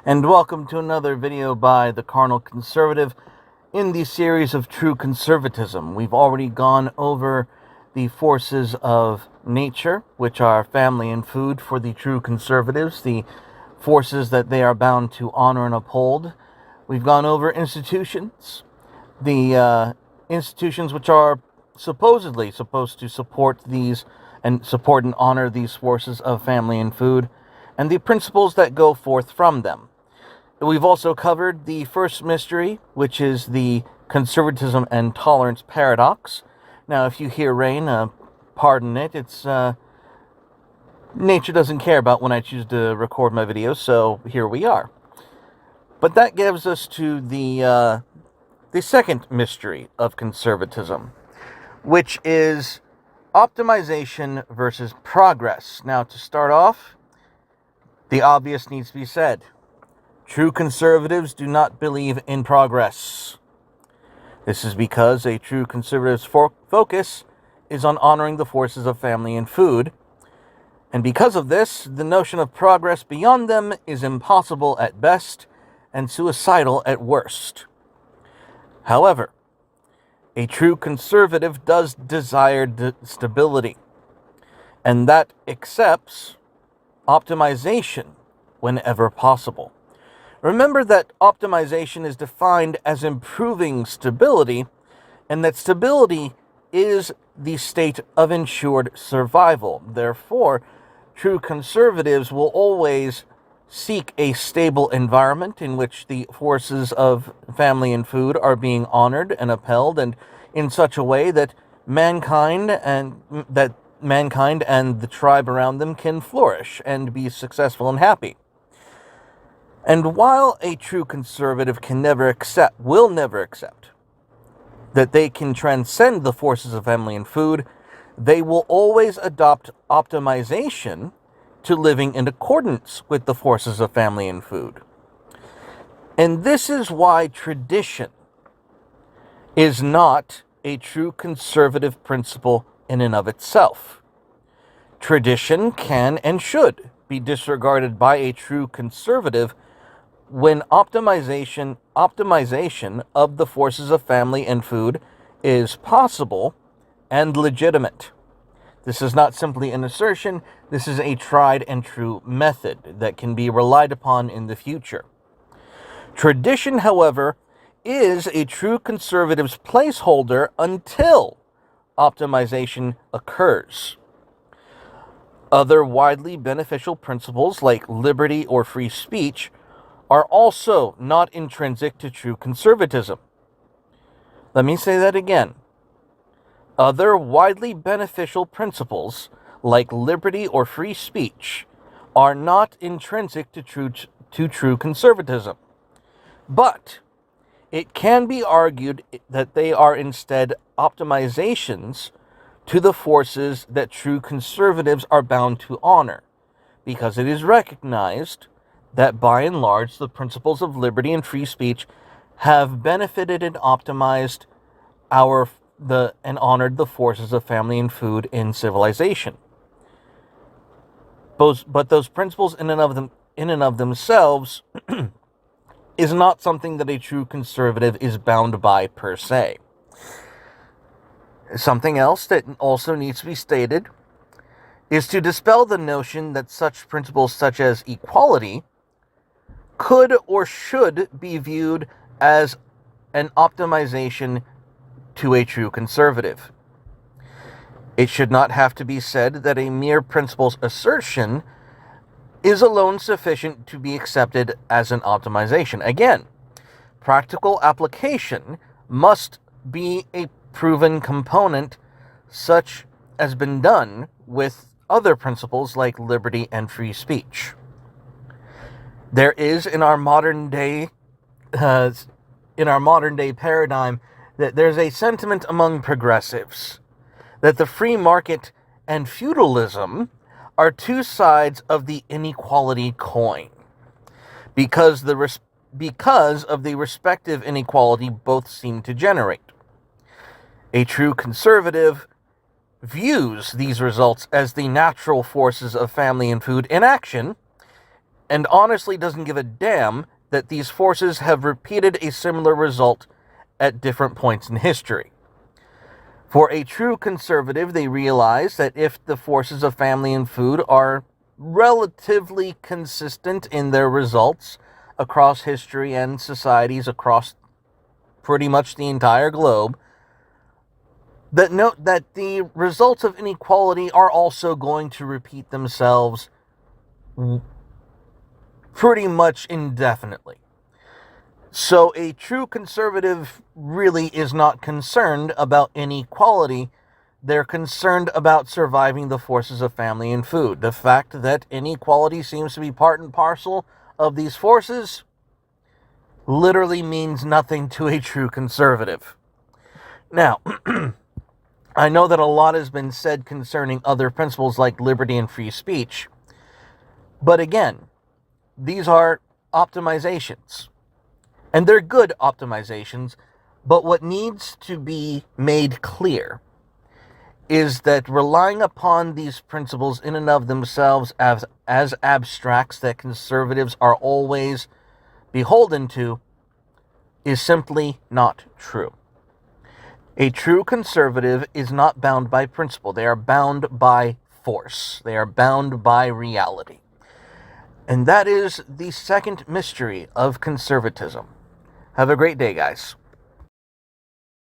And welcome to another video by the Carnal Conservative in the series of True Conservatism. We've already gone over the forces of nature, which are family and food for the True Conservatives, the forces that they are bound to honor and uphold. We've gone over institutions, the institutions which are supposedly supposed to support these and support and honor these forces of family and food, and the principles that go forth from them. We've also covered the first mystery, which is the conservatism and tolerance paradox. Now, if you hear rain, pardon it. It's nature doesn't care about when I choose to record my videos, so here we are. But that gives us to the second mystery of conservatism, which is optimization versus progress. Now, to start off, the obvious needs to be said. True conservatives do not believe in progress. This is because a true conservative's focus is on honoring the forces of family and food, and because of this, the notion of progress beyond them is impossible at best and suicidal at worst. However, a true conservative does desire stability, and that accepts optimization whenever possible. Remember that optimization is defined as improving stability, and that stability is the state of ensured survival. Therefore, true conservatives will always seek a stable environment in which the forces of family and food are being honored and upheld, and in such a way that mankind and the tribe around them can flourish and be successful and happy. And while a true conservative will never accept that they can transcend the forces of family and food, they will always adopt optimization to living in accordance with the forces of family and food. And this is why tradition is not a true conservative principle in and of itself. Tradition can and should be disregarded by a true conservative when optimization of the forces of family and food is possible and legitimate. This is not simply an assertion, this is a tried and true method that can be relied upon in the future. Tradition, however, is a true conservative's placeholder until optimization occurs. Other widely beneficial principles like liberty or free speech are also not intrinsic to true conservatism. Let me say that again. Other widely beneficial principles, like liberty or free speech, are not intrinsic to true conservatism. But it can be argued that they are instead optimizations to the forces that true conservatives are bound to honor, because it is recognized that by and large the principles of liberty and free speech have benefited and optimized and honored the forces of family and food in civilization. But those principles in and of themselves is not something that a true conservative is bound by per se. Something else that also needs to be stated is to dispel the notion that such principles such as equality could or should be viewed as an optimization to a true conservative. It should not have to be said that a mere principle's assertion is alone sufficient to be accepted as an optimization. Again, practical application must be a proven component, such as been done with other principles like liberty and free speech. There is in our modern day paradigm that there's a sentiment among progressives that the free market and feudalism are two sides of the inequality coin, because of the respective inequality both seem to generate. A true conservative views these results as the natural forces of family and food in action, and honestly doesn't give a damn that these forces have repeated a similar result at different points in history. For a true conservative, they realize that if the forces of family and food are relatively consistent in their results across history and societies across pretty much the entire globe, that the results of inequality are also going to repeat themselves pretty much indefinitely. So a true conservative really is not concerned about inequality. They're concerned about surviving the forces of family and food. The fact that inequality seems to be part and parcel of these forces literally means nothing to a true conservative. Now, I know that a lot has been said concerning other principles like liberty and free speech, but again, these are optimizations. And they're good optimizations, but what needs to be made clear is that relying upon these principles in and of themselves as abstracts that conservatives are always beholden to is simply not true. A true conservative is not bound by principle. They are bound by force. They are bound by reality. And that is the second mystery of conservatism. Have a great day, guys.